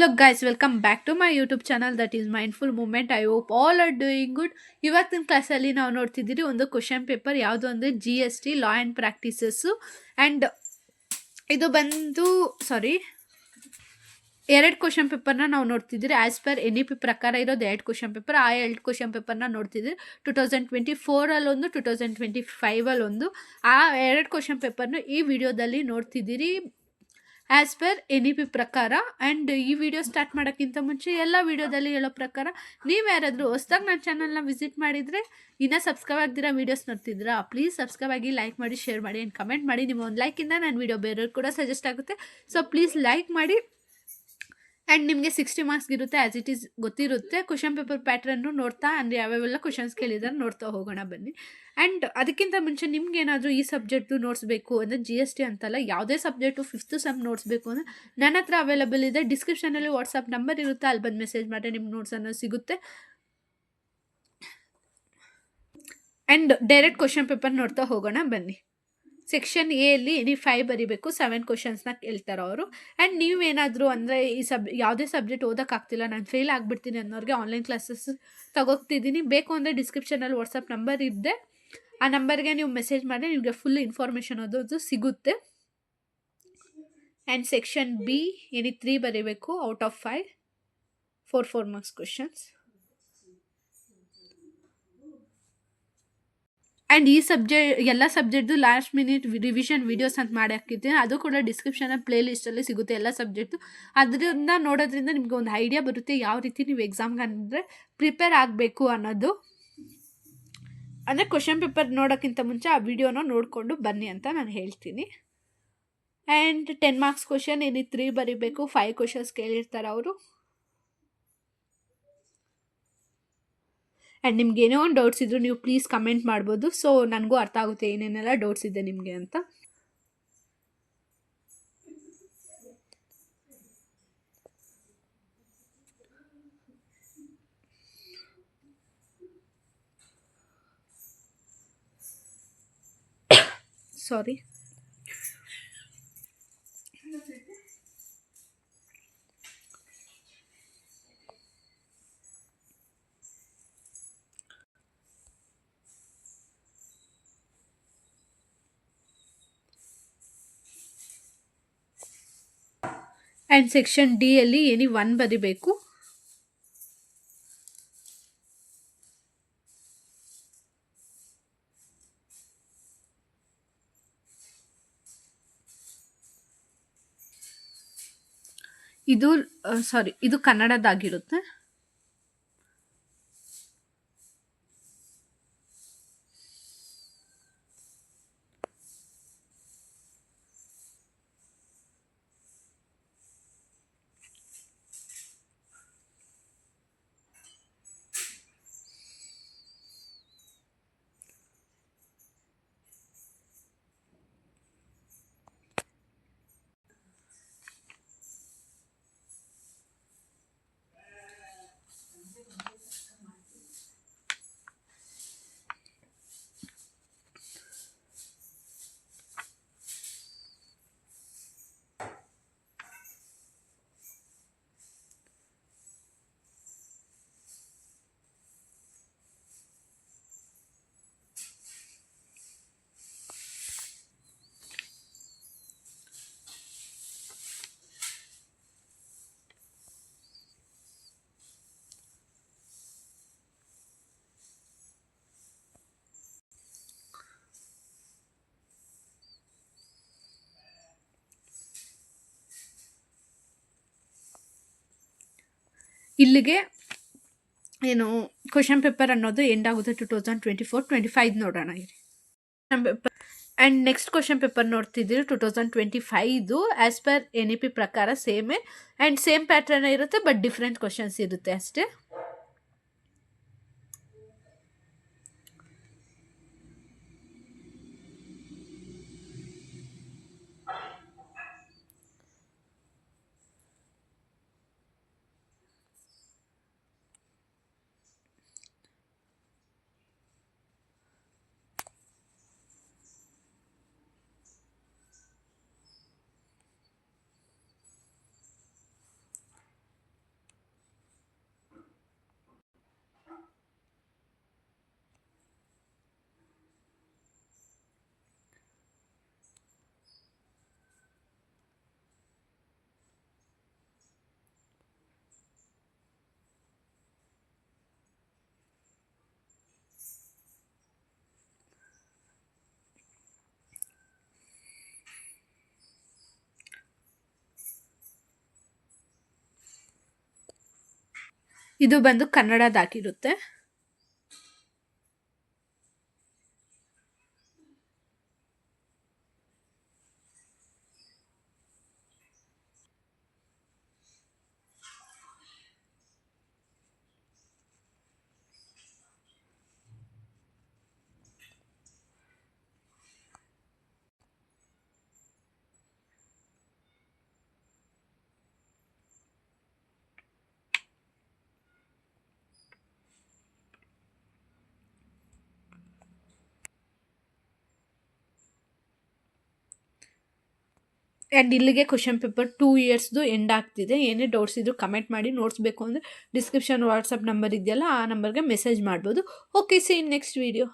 Look, guys, welcome back to my YouTube channel that is mindful moment. I hope all are doing good. ಇವತ್ತಿನ ಕ್ಲಾಸಲ್ಲಿ ನಾವು ನೋಡ್ತಿದ್ದೀರಿ ಒಂದು question paper ಯಾವುದು ಅಂದರೆ GST law and practices. And ಇದು ಬಂದು ಎರಡು ಕ್ವಶನ್ ಪೇಪರ್ನ ನಾವು ನೋಡ್ತಿದ್ದೀರಿ. ಆ್ಯಸ್ ಪರ್ NEP ಪ್ರಕಾರ ಇರೋದು ಎರಡು ಕ್ವಶನ್ ಪೇಪರ್. ಆ ಎರಡು ಕ್ವಶನ್ ಪೇಪರ್ನ ನೋಡ್ತಿದ್ದೀರಿ. 2024 2025 ಒಂದು. ಆ ಎರಡು ಕ್ವಶನ್ ಪೇಪರ್ನು ಈ ವಿಡಿಯೋದಲ್ಲಿ ನೋಡ್ತಿದ್ದೀರಿ ಆ್ಯಸ್ ಪರ್ NEP ಪ್ರಕಾರ. ಆ್ಯಂಡ್ ಈ ವಿಡಿಯೋ ಸ್ಟಾರ್ಟ್ ಮಾಡೋಕ್ಕಿಂತ ಮುಂಚೆ ಎಲ್ಲ ವಿಡಿಯೋದಲ್ಲಿ ಹೇಳೋ ಪ್ರಕಾರ ನೀವು ಯಾರಾದರೂ ಹೊಸ್ದಾಗಿ ನನ್ನ ಚಾನಲ್ನ ವಿಸಿಟ್ ಮಾಡಿದರೆ, ಇನ್ನೂ ಸಬ್ಸ್ಕ್ರೈಬ್ ಆಗ್ದಿರೋ ವೀಡಿಯೋಸ್ ನೋಡ್ತಿದ್ದೀರಾ, ಪ್ಲೀಸ್ ಸಬ್ಸ್ಕ್ರೈಬ್ ಆಗಿ, ಲೈಕ್ ಮಾಡಿ, ಶೇರ್ ಮಾಡಿ ಆ್ಯಂಡ್ ಕಮೆಂಟ್ ಮಾಡಿ. ನಿಮ್ಮ ಒಂದು ಲೈಕಿಂದ ನನ್ನ ವಿಡಿಯೋ ಬೇರೆಯವ್ರು ಕೂಡ ಸಜೆಸ್ಟ್ ಆಗುತ್ತೆ. ಸೊ ಪ್ಲೀಸ್ ಲೈಕ್ ಮಾಡಿ. ಆ್ಯಂಡ್ ನಿಮಗೆ 60 ಮಾರ್ಕ್ಸ್ ಇರುತ್ತೆ. ಆ್ಯಸ್ ಇಟ್ ಈಸ್ ಗೊತ್ತಿರುತ್ತೆ. ಕ್ವಶನ್ ಪೇಪರ್ ಪ್ಯಾಟ್ರನ್ನು ನೋಡ್ತಾ ಅಂದರೆ ಯಾವ್ಯಾವೆಲ್ಲ ಕ್ವಶನ್ಸ್ ಕೇಳಿದಾರೆ ನೋಡ್ತಾ ಹೋಗೋಣ ಬನ್ನಿ. ಆ್ಯಂಡ್ ಅದಕ್ಕಿಂತ ಮುಂಚೆ ನಿಮ್ಗೆ ಏನಾದರೂ ಈ ಸಬ್ಜೆಕ್ಟು ನೋಟ್ಸ್ ಬೇಕು ಅಂದರೆ GST ಅಂತಲ್ಲ, ಯಾವುದೇ ಸಬ್ಜೆಕ್ಟು 5th ಸೆಮ್ ನೋಟ್ಸ್ ಬೇಕು ಅಂದರೆ ನನ್ನ ಹತ್ರ ಅವೈಲಬಲ್ ಇದೆ. ಡಿಸ್ಕ್ರಿಪ್ಷನಲ್ಲಿ ವಾಟ್ಸಪ್ ನಂಬರ್ ಇರುತ್ತೆ, ಅಲ್ಲಿ ಬಂದು ಮೆಸೇಜ್ ಮಾಡಿ, ನಿಮ್ಮ ನೋಟ್ಸ್ ಅನ್ನೋ ಸಿಗುತ್ತೆ. ಆ್ಯಂಡ್ ಡೈರೆಕ್ಟ್ ಕ್ವಶನ್ ಪೇಪರ್ ನೋಡ್ತಾ ಹೋಗೋಣ ಬನ್ನಿ. ಸೆಕ್ಷನ್ ಎಲ್ಲಿ ನೀವು 5 ಬರೀಬೇಕು. 7 ಕ್ವಶನ್ಸ್ನ ಕೇಳ್ತಾರೆ ಅವರು. ಆ್ಯಂಡ್ ನೀವೇನಾದರೂ ಅಂದರೆ ಯಾವುದೇ ಸಬ್ಜೆಕ್ಟ್ ಓದೋಕ್ಕಾಗ್ತಿಲ್ಲ, ನಾನು ಫೇಲ್ ಆಗಿಬಿಡ್ತೀನಿ ಅನ್ನೋರಿಗೆ ಆನ್ಲೈನ್ ಕ್ಲಾಸಸ್ ತಗೋತಿದ್ದೀನಿ. ಬೇಕು ಅಂದರೆ ಡಿಸ್ಕ್ರಿಪ್ಷನಲ್ಲಿ ವಾಟ್ಸಪ್ ನಂಬರ್ ಇದೆ, ಆ ನಂಬರ್ಗೆ ನೀವು ಮೆಸೇಜ್ ಮಾಡಿ, ನಿಮಗೆ ಫುಲ್ ಇನ್ಫಾರ್ಮೇಷನ್ ಅದು ಸಿಗುತ್ತೆ. ಆ್ಯಂಡ್ ಸೆಕ್ಷನ್ B 3 ಬರೀಬೇಕು out of 5, 4 marks questions. And ಈ ಎಲ್ಲ ಸಬ್ಜೆಕ್ಟ್ದು ಲಾಸ್ಟ್ ಮಿನಿಟ್ ರಿವಿಷನ್ ವೀಡಿಯೋಸ್ ಅಂತ ಮಾಡಿ ಹಾಕಿದ್ದೀನಿ, ಅದು ಕೂಡ ಡಿಸ್ಕ್ರಿಪ್ಷನಲ್ಲಿ ಪ್ಲೇ ಲಿಸ್ಟಲ್ಲಿ ಸಿಗುತ್ತೆ ಎಲ್ಲ ಸಬ್ಜೆಕ್ಟು. ಅದರಿಂದ ನೋಡೋದ್ರಿಂದ ನಿಮಗೆ ಒಂದು ಐಡಿಯಾ ಬರುತ್ತೆ ಯಾವ ರೀತಿ ನೀವು ಎಕ್ಸಾಮ್ಗೆ ಅಂದರೆ ಪ್ರಿಪೇರ್ ಆಗಬೇಕು ಅನ್ನೋದು. ಅಂದರೆ ಕ್ವಶನ್ ಪೇಪರ್ ನೋಡೋಕ್ಕಿಂತ ಮುಂಚೆ ಆ ವಿಡಿಯೋನ ನೋಡಿಕೊಂಡು ಬನ್ನಿ ಅಂತ ನಾನು ಹೇಳ್ತೀನಿ. ಆ್ಯಂಡ್ 10 ಮಾರ್ಕ್ಸ್ ಕ್ವಶನ್ 3 ಬರೀಬೇಕು. 5 ಕ್ವಶನ್ಸ್ ಕೇಳಿರ್ತಾರೆ ಅವರು. ಆ್ಯಂಡ್ ನಿಮ್ಗೆ ಏನೋ ಒಂದು ಡೌಟ್ಸ್ ಇದ್ದರೂ ನೀವು ಪ್ಲೀಸ್ ಕಮೆಂಟ್ ಮಾಡ್ಬೋದು. ಸೊ ನನಗೂ ಅರ್ಥ ಆಗುತ್ತೆ ಏನೇನೆಲ್ಲ ಡೌಟ್ಸ್ ಇದೆ ನಿಮಗೆ ಅಂತ. ಸಾರಿ. ಆ್ಯಂಡ್ ಸೆಕ್ಷನ್ D ಅಲ್ಲಿ 1 ಬರೀಬೇಕು. ಇದು ಕನ್ನಡದಾಗಿರುತ್ತೆ. ಇಲ್ಲಿಗೆ ಏನು ಕ್ವಶನ್ ಪೇಪರ್ ಅನ್ನೋದು ಎಂಡ್ ಆಗುತ್ತೆ. 2024-25 ನೋಡೋಣ ಇರಿ question paper. And next question paper ನೋಡ್ತಿದ್ದೀರಿ 2025 ಆ್ಯಸ್ ಪರ್ NEP ಪ್ರಕಾರ ಸೇಮೇ. ಆ್ಯಂಡ್ ಸೇಮ್ ಪ್ಯಾಟ್ರನ್ ಇರುತ್ತೆ, ಬಟ್ ಡಿಫ್ರೆಂಟ್ ಕ್ವಶನ್ಸ್ ಇರುತ್ತೆ ಅಷ್ಟೇ. ಇದು ಬಂದು ಕನ್ನಡದಾಗಿರುತ್ತೆ. ಆ್ಯಂಡ್ ಇಲ್ಲಿಗೆ ಕ್ವಶನ್ ಪೇಪರ್ 2 ಇಯರ್ಸ್ದು ಎಂಡ್ ಆಗ್ತಿದೆ. ಏನೇ ಡೌಟ್ಸ್ ಇದ್ದರೂ ಕಮೆಂಟ್ ಮಾಡಿ. ನೋಟ್ಸ್ ಬೇಕು ಅಂದರೆ ಡಿಸ್ಕ್ರಿಪ್ಷನ್ ವಾಟ್ಸಪ್ ನಂಬರ್ ಇದೆಯಲ್ಲ, ಆ ನಂಬರ್ಗೆ ಮೆಸೇಜ್ ಮಾಡ್ಬೋದು. ಓಕೆ, ಸಿ ಇನ್ ನೆಕ್ಸ್ಟ್ ವೀಡಿಯೋ.